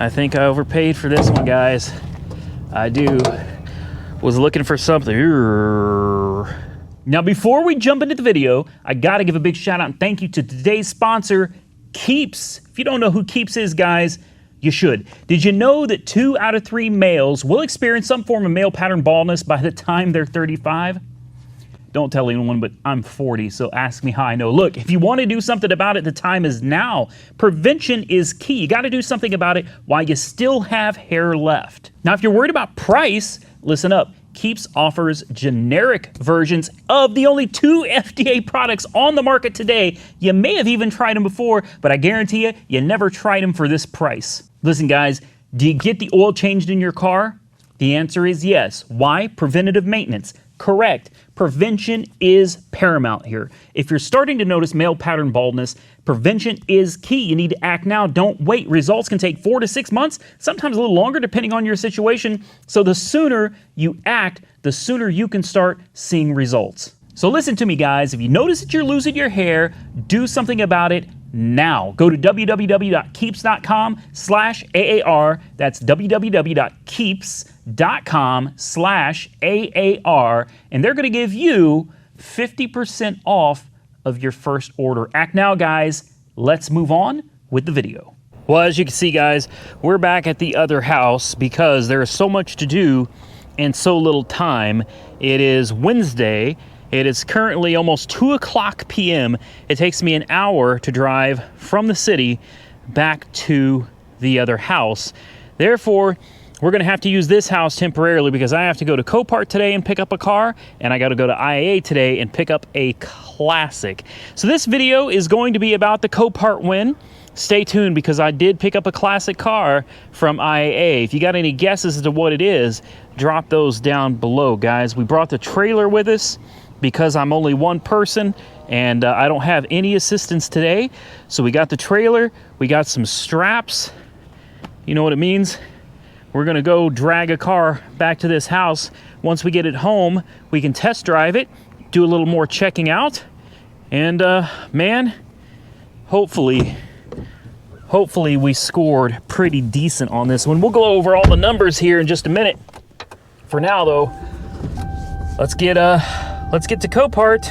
I think I overpaid for this one, guys. I do. Was looking for something. Now, before we jump into the video, I gotta give a big shout out and thank you to today's sponsor, Keeps. If you don't know who Keeps is, guys, you should. Did you know that 2 out of 3 males will experience some form of male pattern baldness by the time they're 35? Don't tell anyone, but I'm 40, so ask me how I know. Look, if you want to do something about it, the time is now. Prevention is key. You got to do something about it while you still have hair left. Now, if you're worried about price, listen up. Keeps offers generic versions of the only 2 FDA products on the market today. You may have even tried them before, but I guarantee you never tried them for this price. Listen, guys, do you get the oil changed in your car? The answer is yes. Why? Preventative maintenance. Correct. Prevention is paramount here. If you're starting to notice male pattern baldness, prevention is key. You need to act now. Don't wait. Results can take 4 to 6 months, sometimes a little longer depending on your situation. So the sooner you act, the sooner you can start seeing results. So listen to me, guys. If you notice that you're losing your hair, do something about it now. Go to www.keeps.com/AAR. That's www.keeps.com/AAR. And they're going to give you 50% off of your first order. Act now, guys. Let's move on with the video. Well, as you can see, guys, we're back at the other house because there is so much to do and so little time. It is Wednesday. It is currently almost 2:00 p.m. It takes me an hour to drive from the city back to the other house. Therefore, we're going to have to use this house temporarily because I have to go to Copart today and pick up a car, and I got to go to IAA today and pick up a classic. So this video is going to be about the Copart win. Stay tuned because I did pick up a classic car from IAA. If you got any guesses as to what it is, drop those down below, guys. We brought the trailer with us because I'm only one person and I don't have any assistance today. So we got the trailer, we got some straps. You know what it means? We're gonna go drag a car back to this house. Once we get it home, we can test drive it, do a little more checking out, and man, hopefully we scored pretty decent on this one. We'll go over all the numbers here in just a minute. For now though, let's get to Copart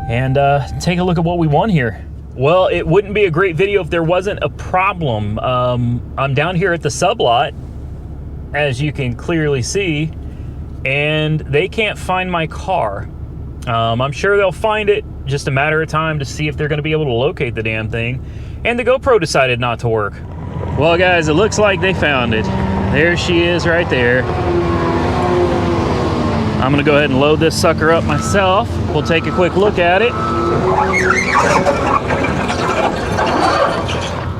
and take a look at what we won here. Well, it wouldn't be a great video if there wasn't a problem. I'm down here at the sublot, as you can clearly see, and they can't find my car. I'm sure they'll find it, just a matter of time to see if they're gonna be able to locate the damn thing. And the GoPro decided not to work. Well, guys, it looks like they found it. There she is right there. I'm gonna go ahead and load this sucker up myself. We'll take a quick look at it.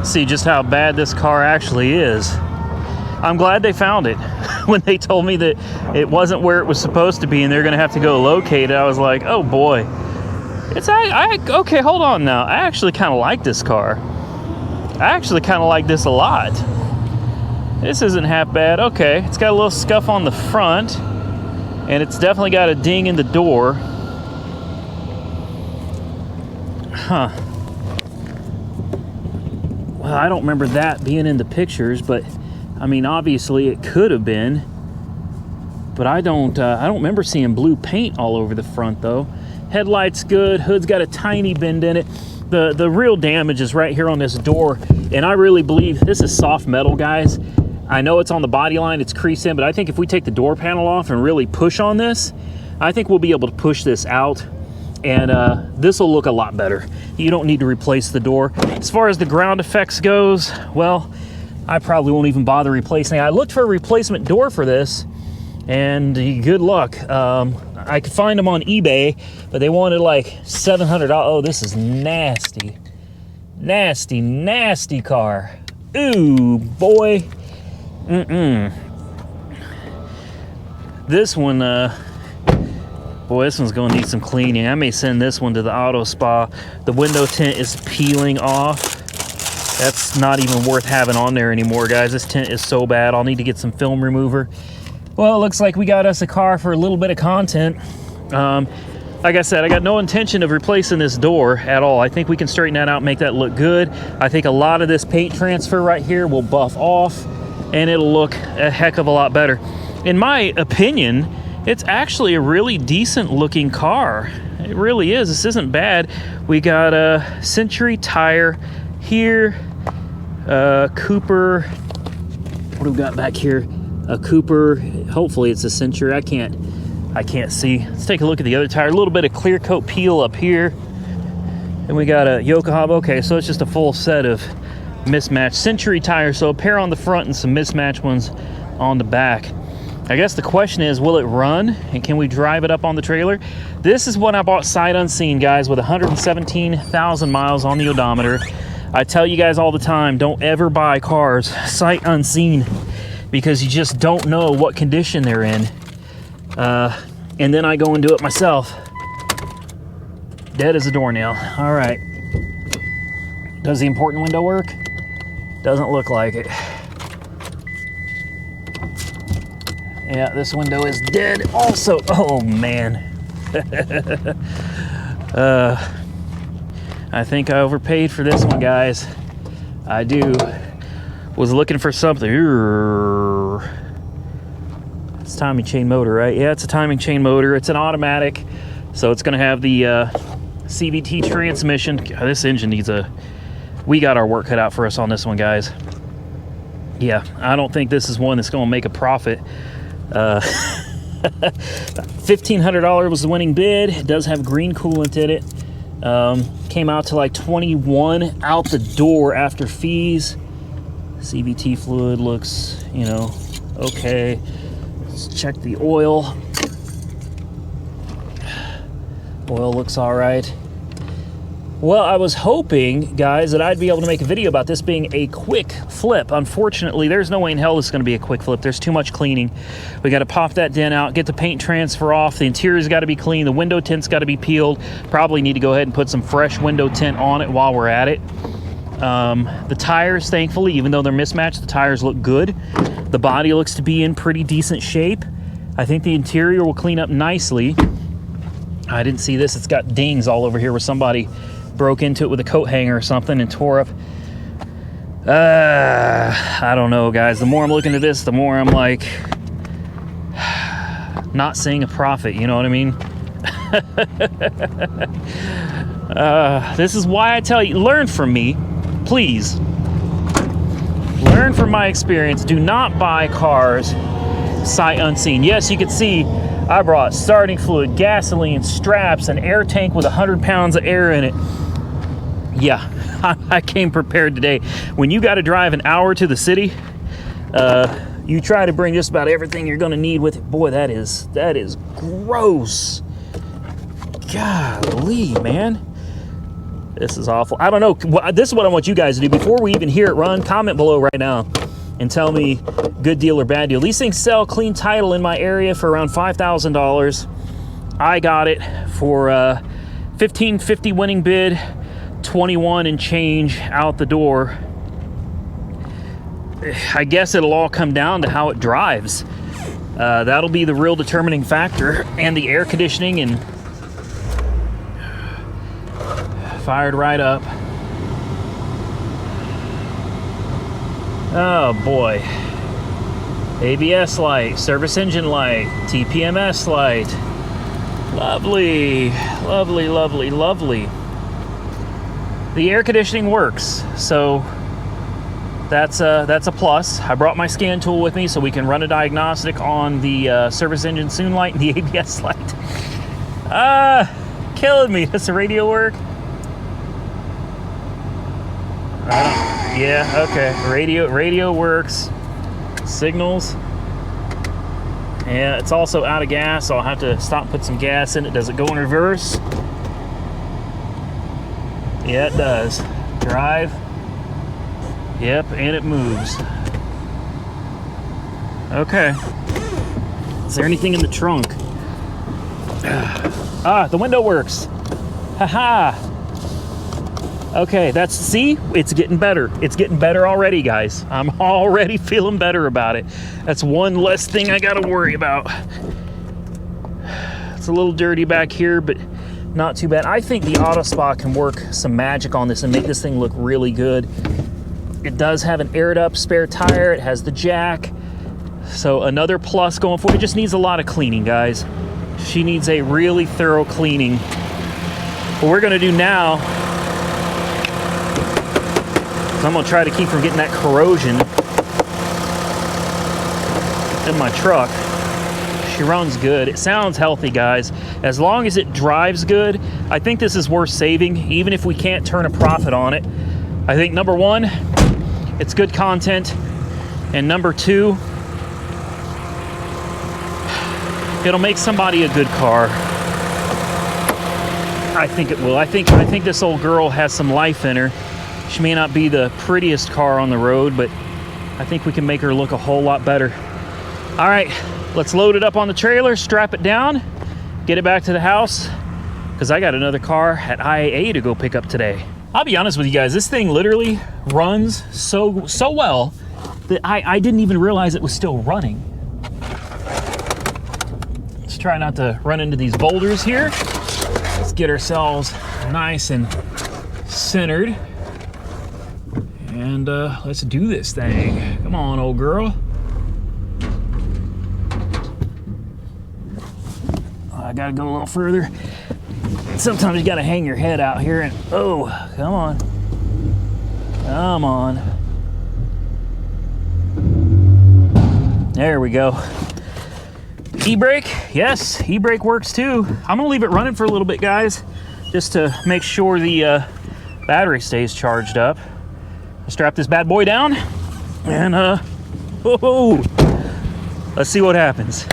See just how bad this car actually is. I'm glad they found it. When they told me that it wasn't where it was supposed to be and they're gonna have to go locate it, I was like, oh boy. Okay, hold on now. I actually kind of like this car. I actually kind of like this a lot. This isn't half bad. Okay, it's got a little scuff on the front, and it's definitely got a ding in the door. Huh. Well, I don't remember that being in the pictures, but I mean, obviously it could have been. But I don't remember seeing blue paint all over the front though. Headlight's good. Hood's got a tiny bend in it. The real damage is right here on this door, and I really believe this is soft metal, guys. I know it's on the body line, it's creased in, but I think if we take the door panel off and really push on this, I think we'll be able to push this out, and this will look a lot better. You don't need to replace the door. As far as the ground effects goes, well, I probably won't even bother replacing it. I looked for a replacement door for this, and good luck. I could find them on eBay, but they wanted like $700. Oh, this is nasty. Nasty, nasty car. Ooh, boy. This one, boy, this one's gonna need some cleaning. I may send this one to the auto spa. The window tint is peeling off. That's not even worth having on there anymore, guys. This tint is so bad. I'll need to get some film remover. Well, it looks like we got us a car for a little bit of content. like I said, I got no intention of replacing this door at all. I think we can straighten that out, make that look good. I think a lot of this paint transfer right here will buff off, and it'll look a heck of a lot better. In my opinion, it's actually a really decent looking car. It really is. This isn't bad. We got a Century tire here, Cooper. What do we got back here? A Cooper. Hopefully it's a Century. I can't see. Let's take a look at the other tire. A little bit of clear coat peel up here. And we got a Yokohama. Okay, so it's just a full set of mismatched Century tires. So a pair on the front and some mismatched ones on the back. I guess the question is, will it run? And can we drive it up on the trailer? This is what I bought sight unseen, guys, with 117,000 miles on the odometer. I tell you guys all the time, don't ever buy cars sight unseen, because you just don't know what condition they're in. And then I go and do it myself. Dead as a doornail. All right. Does the important window work? Doesn't look like it. Yeah, this window is dead also. Oh, man. I think I overpaid for this one, guys. I do. Was looking for something. It's timing chain motor, right? Yeah, it's a timing chain motor. It's an automatic, so it's going to have the CVT transmission. God, this engine needs a... We got our work cut out for us on this one, guys. Yeah, I don't think this is one that's going to make a profit. $1,500 was the winning bid. It does have green coolant in it. Came out to like 21 out the door after fees. CVT fluid looks, you know, okay. Let's check the oil. Oil looks all right. Well, I was hoping, guys, that I'd be able to make a video about this being a quick flip. Unfortunately, there's no way in hell this is going to be a quick flip. There's too much cleaning. We got to pop that dent out, get the paint transfer off. The interior's got to be clean. The window tint's got to be peeled. Probably need to go ahead and put some fresh window tint on it while we're at it. The tires, thankfully, even though they're mismatched, the tires look good. The body looks to be in pretty decent shape. I think the interior will clean up nicely. I didn't see this. It's got dings all over here where somebody broke into it with a coat hanger or something and tore up. I don't know, guys. The more I'm looking at this, the more I'm like not seeing a profit, you know what I mean? This is why I tell you, learn from me, please. Learn from my experience. Do not buy cars sight unseen. Yes, you can see I brought starting fluid, gasoline, straps, an air tank with 100 pounds of air in it. Yeah, I came prepared today. When you got to drive an hour to the city, you try to bring just about everything you're going to need with it. Boy, that is gross. Golly, man. This is awful. I don't know. This is what I want you guys to do. Before we even hear it run, comment below right now and tell me good deal or bad deal. These things sell clean title in my area for around $5,000. I got it for $1,550 winning bid, 21 and change out the door. I guess it'll all come down to how it drives. That'll be the real determining factor, and the air conditioning, and fired right up. Oh boy. ABS light, service engine light, TPMS light. Lovely, lovely, lovely, lovely. The air conditioning works, so that's a plus. I brought my scan tool with me so we can run a diagnostic on the service engine soon light and the ABS light. Killing me. Does the radio work? Yeah, okay. Radio works. Signals. Yeah, it's also out of gas, so I'll have to stop and put some gas in it. Does it go in reverse? Yeah, it does. Drive. Yep, and it moves. Okay. Is there anything in the trunk? The window works. Haha. Okay, see, it's getting better. It's getting better already, guys. I'm already feeling better about it. That's one less thing I gotta worry about. It's a little dirty back here, but not too bad. I think the Auto Spa can work some magic on this and make this thing look really good. It does have an aired up spare tire. It has the jack. So another plus going for it. It just needs a lot of cleaning, guys. She needs a really thorough cleaning. What we're gonna do now, is I'm gonna try to keep from getting that corrosion in my truck. She runs good. It sounds healthy, guys. As long as it drives good, I think this is worth saving, even if we can't turn a profit on it. I think number one, it's good content, and number two, it'll make somebody a good car. I think it will. I think this old girl has some life in her. She may not be the prettiest car on the road, but I think we can make her look a whole lot better. All right, let's load it up on the trailer, strap it down, get it back to the house, because I got another car at IAA to go pick up today. I'll be honest with you guys, this thing literally runs so well that I didn't even realize it was still running. Let's try not to run into these boulders here. Let's get ourselves nice and centered. And let's do this thing. Come on, old girl. I gotta go a little further. Sometimes you gotta hang your head out here and, oh, come on. Come on. There we go. E-brake, yes, e-brake works too. I'm gonna leave it running for a little bit, guys, just to make sure the battery stays charged up. Strap this bad boy down and let's see what happens.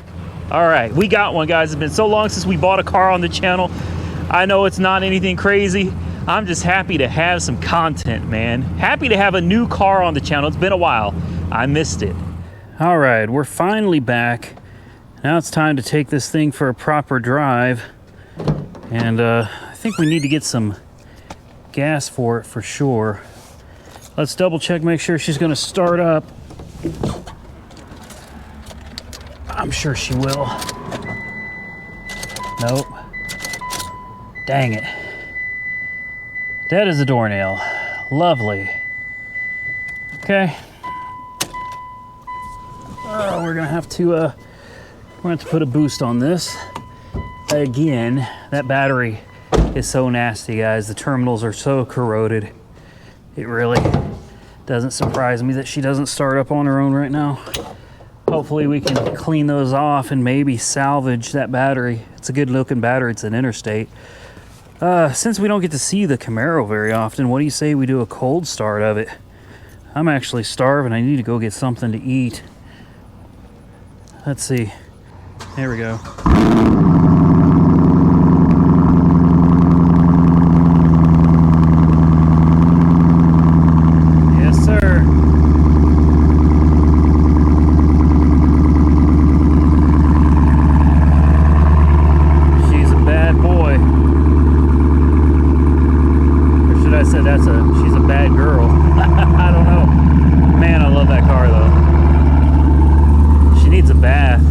All right, we got one, guys. It's been so long since we bought a car on the channel. I know it's not anything crazy. I'm just happy to have some content, man. Happy to have a new car on the channel. It's been a while. I missed it. All right, we're finally back. Now it's time to take this thing for a proper drive. And I think we need to get some gas for it for sure. Let's double check, make sure she's gonna start up. I'm sure she will. Nope. Dang it. Dead as a doornail. Lovely. Okay. Oh, we're gonna have to put a boost on this. Again, that battery is so nasty, guys. The terminals are so corroded. It really doesn't surprise me that she doesn't start up on her own right now. Hopefully we can clean those off and maybe salvage that battery. It's a good looking battery. It's an Interstate. Since we don't get to see the Camaro very often, what do you say we do a cold start of it? I'm actually starving. I need to go get something to eat. Let's see. There we go. She's a bad girl. I don't know. Man, I love that car though. She needs a bath.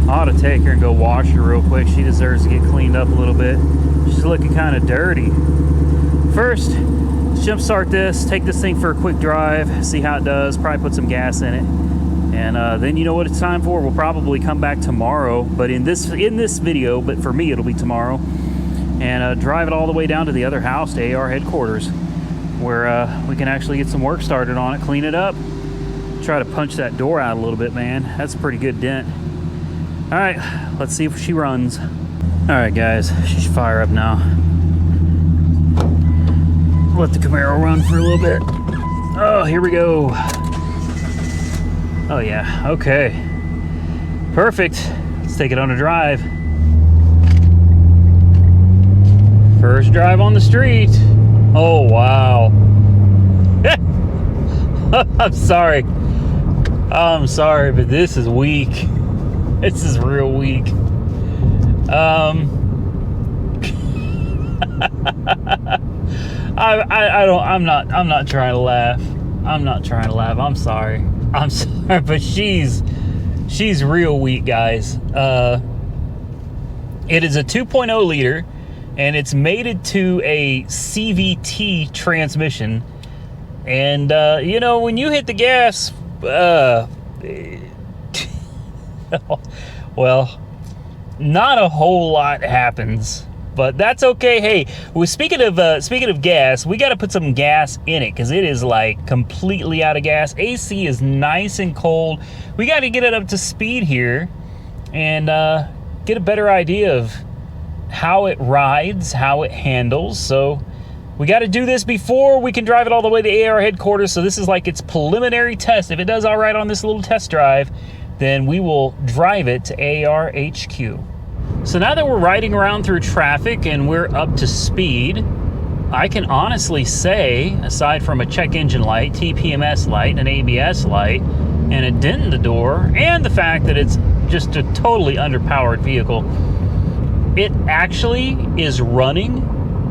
I ought to take her and go wash her real quick. She deserves to get cleaned up a little bit. She's looking kind of dirty. First, let's jump start this, take this thing for a quick drive, see how it does, probably put some gas in it. And then you know what it's time for? We'll probably come back tomorrow, but in this video, but for me it'll be tomorrow. And drive it all the way down to the other house, to AR headquarters, where we can actually get some work started on it, clean it up, try to punch that door out a little bit, man. That's a pretty good dent. All right, let's see if she runs. All right, guys, she should fire up now. Let the Camaro run for a little bit. Oh, here we go. Oh yeah, okay. Perfect. Let's take it on a drive. First drive on the street. Oh, wow. I'm sorry. I'm sorry, but this is weak. This is real weak. I'm not trying to laugh. I'm not trying to laugh. I'm sorry. I'm sorry, but she's real weak, guys. It is a 2.0 liter and it's mated to a CVT transmission. And, you know, when you hit the gas, well, not a whole lot happens, but that's okay. Hey, well, speaking of gas, we got to put some gas in it because it is like completely out of gas. AC is nice and cold. We got to get it up to speed here and get a better idea of how it rides, how it handles. So we got to do this before we can drive it all the way to AR headquarters. So this is like its preliminary test. If it does all right on this little test drive, then we will drive it to AR HQ. So now that we're riding around through traffic and we're up to speed, I can honestly say, aside from a check engine light, TPMS light, an ABS light, and a dent in the door, and the fact that it's just a totally underpowered vehicle, it actually is running,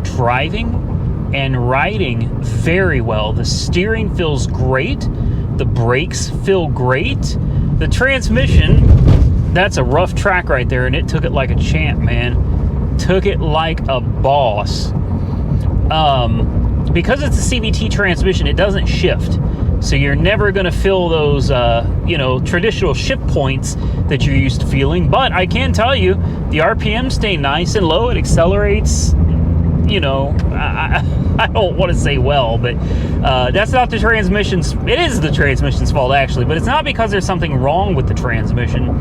driving, and riding very well. The steering feels great. The brakes feel great. The transmission, that's a rough track right there, and it took it like a champ, man. Took it like a boss. Because it's a CVT transmission, it doesn't shift. So you're never gonna feel those, you know, traditional shift points that you're used to feeling. But I can tell you, the RPMs stay nice and low. It accelerates, you know, I don't want to say well, but that's not the transmission's, it is the transmission's fault actually, but it's not because there's something wrong with the transmission.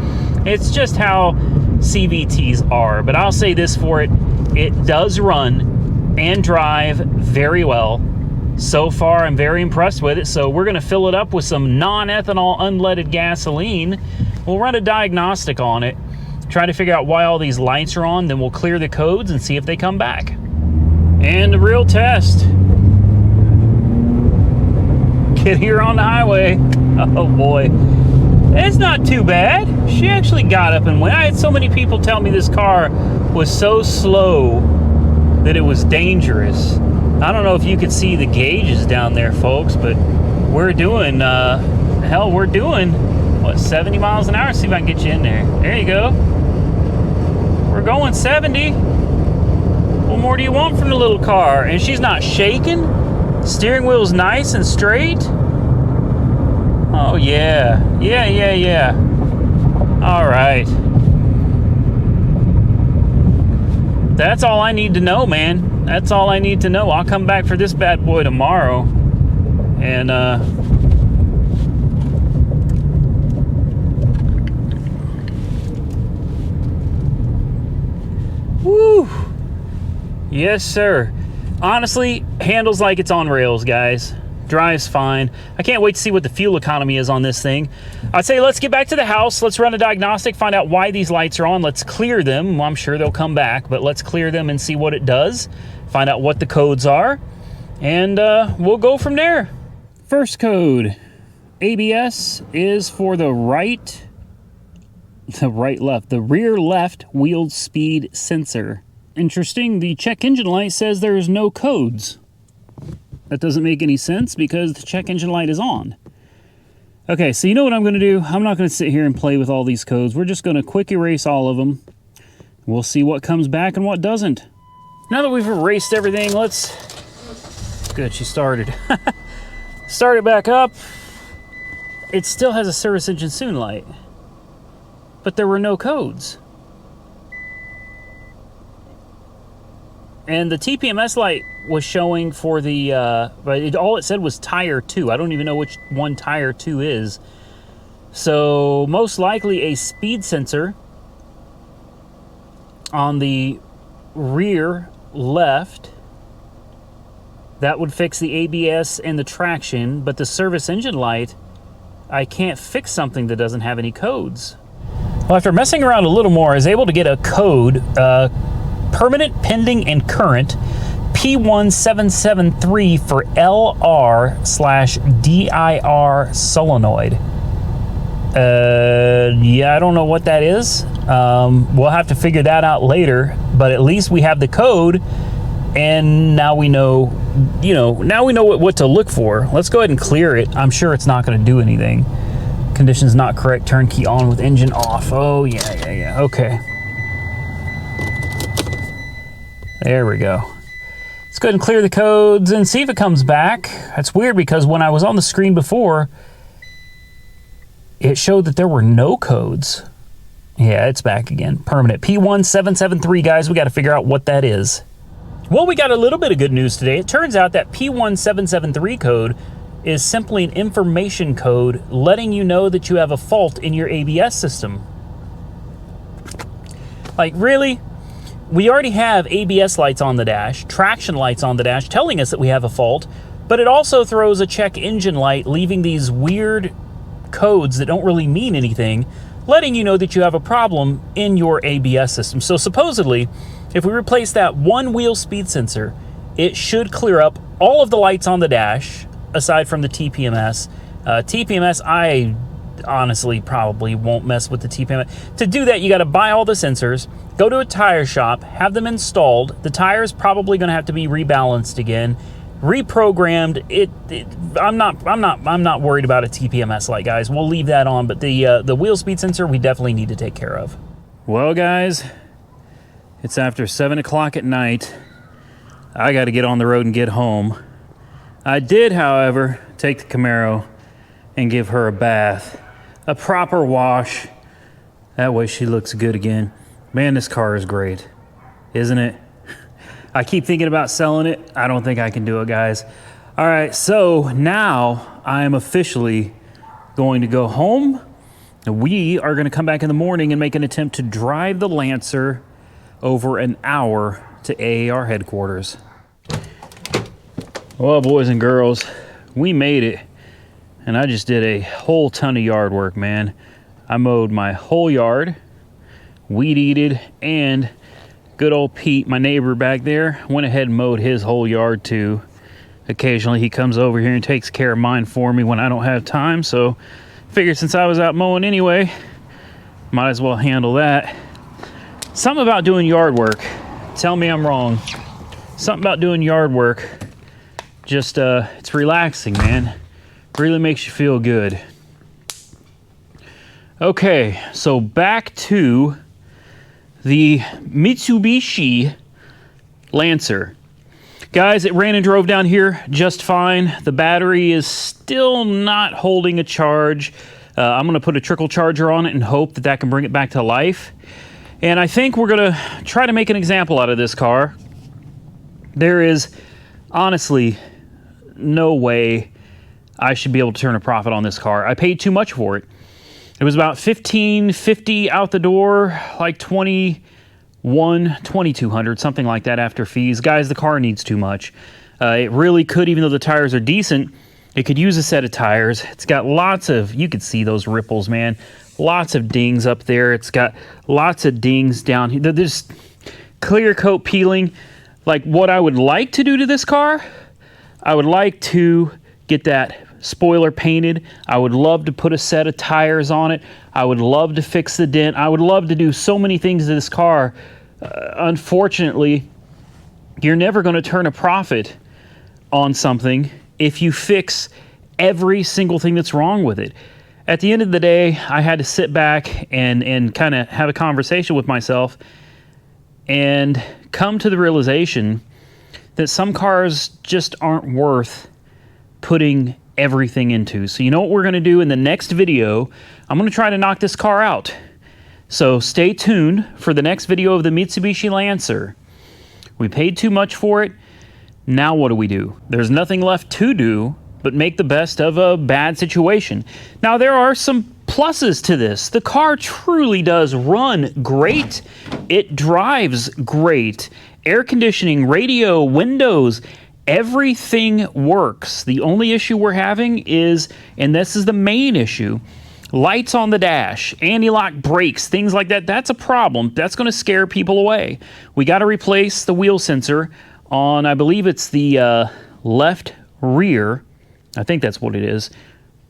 It's just how CVTs are. But I'll say this for it, it does run and drive very well. So far, I'm very impressed with it. So we're gonna fill it up with some non-ethanol unleaded gasoline. We'll run a diagnostic on it, try to figure out why all these lights are on, then we'll clear the codes and see if they come back. And the real test. Get here on the highway. Oh boy. It's not too bad. She actually got up and went. I had so many people tell me this car was so slow that it was dangerous. I don't know if you could see the gauges down there, folks, but we're doing, hell, we're doing, what, 70 miles an hour? See if I can get you in there. There you go. We're going 70. What more do you want from the little car? And she's not shaking. Steering wheel's nice and straight. Oh yeah. Yeah. All right. That's all I need to know, man. That's all I need to know. I'll come back for this bad boy tomorrow. And woo. Yes, sir. Honestly, handles like it's on rails, guys. Drives fine. I can't wait to see what the fuel economy is on this thing. I'd say let's get back to the house. Let's run a diagnostic, find out why these lights are on. Let's clear them. Well, I'm sure they'll come back, but let's clear them and see what it does. Find out what the codes are, and we'll go from there. First code, ABS is for the rear left wheel speed sensor. Interesting, the check engine light says there's no codes. That doesn't make any sense because the check engine light is on. Okay, so you know what I'm going to do? I'm not going to sit here and play with all these codes. We're just going to quick erase all of them. We'll see what comes back and what doesn't. Now that we've erased everything, let's... Good, she started. Start it back up. It still has a service engine soon light. But there were no codes. And the TPMS light was showing for the, all it said was tire 2. I don't even know which one tire 2 is. So most likely a speed sensor on the rear left. That would fix the ABS and the traction, but the service engine light, I can't fix something that doesn't have any codes. Well, after messing around a little more, I was able to get a code, permanent, pending, and current P1773 for LR/DIR solenoid. Yeah, I don't know what that is. We'll have to figure that out later, but at least we have the code, and now we know, now we know what to look for. Let's go ahead and clear it. I'm sure it's not going to do anything. Conditions not correct, turnkey on with engine off. Oh, yeah, okay. There we go. Let's go ahead and clear the codes and see if it comes back. That's weird because when I was on the screen before, it showed that there were no codes. Yeah, it's back again. Permanent. P1773, guys. We got to figure out what that is. Well, we got a little bit of good news today. It turns out that P1773 code is simply an information code letting you know that you have a fault in your ABS system. Like, really? We already have ABS lights on the dash, traction lights on the dash telling us that we have a fault, but it also throws a check engine light, leaving these weird codes that don't really mean anything, letting you know that you have a problem in your ABS system. So supposedly, if we replace that one wheel speed sensor, it should clear up all of the lights on the dash, aside from the TPMS. TPMS, I honestly probably won't mess with the TPMS. To do that, you got to buy all the sensors, go to a tire shop, have them installed. The tire's probably going to have to be rebalanced again, reprogrammed. I'm not worried about a TPMS light, guys. We'll leave that on, but the wheel speed sensor we definitely need to take care of. Well, guys, it's after 7 o'clock at night. I got to get on the road and get home. I did, however, take the Camaro and give her a bath, a proper wash. That way she looks good again. Man, this car is great, isn't it? I keep thinking about selling it. I don't think I can do it, guys. All right, so now I am officially going to go home. We are going to come back in the morning and make an attempt to drive the Lancer over an hour to AAR headquarters. Well, boys and girls, we made it. And I just did a whole ton of yard work, man. I mowed my whole yard, weed-eated, and good old Pete, my neighbor back there, went ahead and mowed his whole yard too. Occasionally he comes over here and takes care of mine for me when I don't have time, so figured since I was out mowing anyway, might as well handle that. Something about doing yard work, tell me I'm wrong. Something about doing yard work, just it's relaxing, man. Really makes you feel good. Okay, so back to the Mitsubishi Lancer. Guys, it ran and drove down here just fine. The battery is still not holding a charge. I'm going to put a trickle charger on it and hope that that can bring it back to life. And I think we're going to try to make an example out of this car. There is honestly no way I should be able to turn a profit on this car. I paid too much for it. It was about $1,550 out the door, like $2,200, something like that after fees. Guys, the car needs too much. It really could, even though the tires are decent, it could use a set of tires. It's got lots of, you could see those ripples, man. Lots of dings up there. It's got lots of dings down here. There's clear coat peeling. Like what I would like to do to this car, I would like to get that spoiler painted. I would love to put a set of tires on it. I would love to fix the dent. I would love to do so many things to this car. Unfortunately, you're never going to turn a profit on something if you fix every single thing that's wrong with it. At the end of the day, I had to sit back and kind of have a conversation with myself and come to the realization that some cars just aren't worth putting everything into. So you know what we're going to do in the next video? I'm going to try to knock this car out. So stay tuned for the next video of the Mitsubishi Lancer. We paid too much for it. Now what do? There's nothing left to do but make the best of a bad situation. Now there are some pluses to this. The car truly does run great. It drives great. Air conditioning, radio, windows, everything works. The only issue we're having is, and this is the main issue, lights on the dash, anti-lock brakes, things like that. That's a problem. That's going to scare people away. We got to replace the wheel sensor on, I believe it's the left rear. I think that's what it is.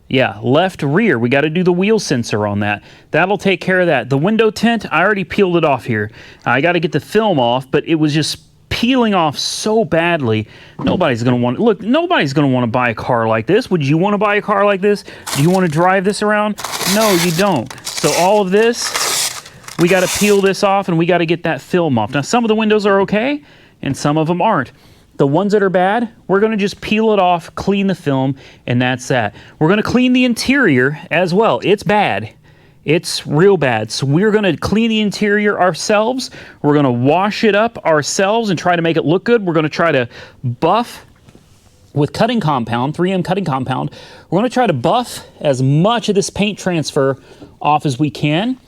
Yeah, left rear. We got to do the wheel sensor on that. That'll take care of that. The window tint, I already peeled it off here. I got to get the film off, but it was just peeling off so badly. Nobody's going to want to, look, nobody's going to want to buy a car like this. Would you want to buy a car like this? Do you want to drive this around? No, you don't. So all of this, we got to peel this off and we got to get that film off. Now, some of the windows are okay. and some of them aren't. The ones that are bad, we're going to just peel it off, clean the film, and that's that. We're going to clean the interior as well. It's bad. It's real bad. So we're going to clean the interior ourselves. We're going to wash it up ourselves and try to make it look good. We're going to try to buff with cutting compound, 3M cutting compound. We're going to try to buff as much of this paint transfer off as we can.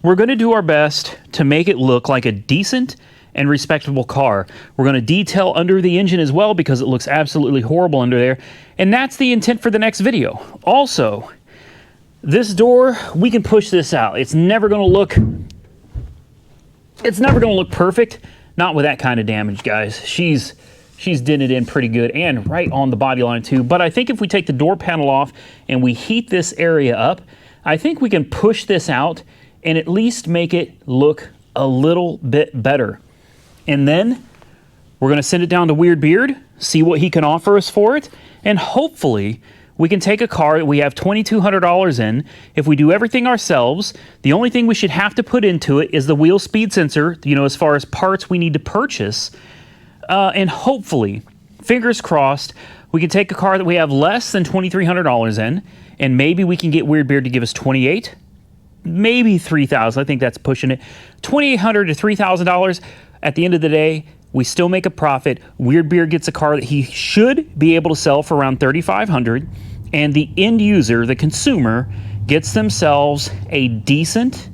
We're going to do our best to make it look like a decent and respectable car. We're going to detail under the engine as well because it looks absolutely horrible under there. And that's the intent for the next video. Also, this door, we can push this out. It's never going to look perfect. Not with that kind of damage, guys. She's dented in pretty good and right on the body line too. But I think if we take the door panel off and we heat this area up, I think we can push this out and at least make it look a little bit better. And then we're going to send it down to Weird Beard, see what he can offer us for it, and hopefully we can take a car that we have $2,200 in. If we do everything ourselves, the only thing we should have to put into it is the wheel speed sensor, as far as parts we need to purchase. And hopefully, fingers crossed, we can take a car that we have less than $2,300 in, and maybe we can get Weird Beard to give us $2,800, maybe $3,000. I think that's pushing it. $2,800 to $3,000. At the end of the day, we still make a profit. Weird Beard gets a car that he should be able to sell for around $3,500, and the end user, the consumer, gets themselves a decent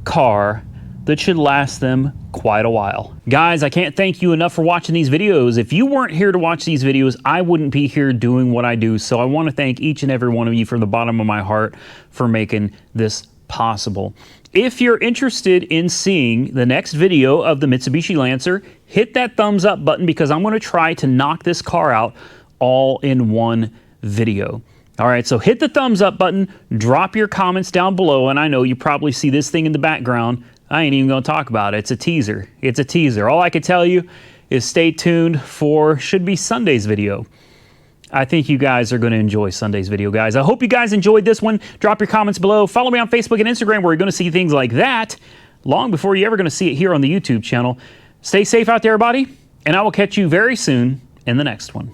car that should last them quite a while. Guys, I can't thank you enough for watching these videos. If you weren't here to watch these videos, I wouldn't be here doing what I do. So I want to thank each and every one of you from the bottom of my heart for making this possible. If you're interested in seeing the next video of the Mitsubishi Lancer, hit that thumbs up button because I'm going to try to knock this car out all in one video. All right, so hit the thumbs up button, drop your comments down below, and I know you probably see this thing in the background. I ain't even going to talk about it. It's a teaser. It's a teaser. All I can tell you is stay tuned for, should be Sunday's video. I think you guys are going to enjoy Sunday's video, guys. I hope you guys enjoyed this one. Drop your comments below. Follow me on Facebook and Instagram where you're going to see things like that long before you're ever going to see it here on the YouTube channel. Stay safe out there, everybody, and I will catch you very soon in the next one.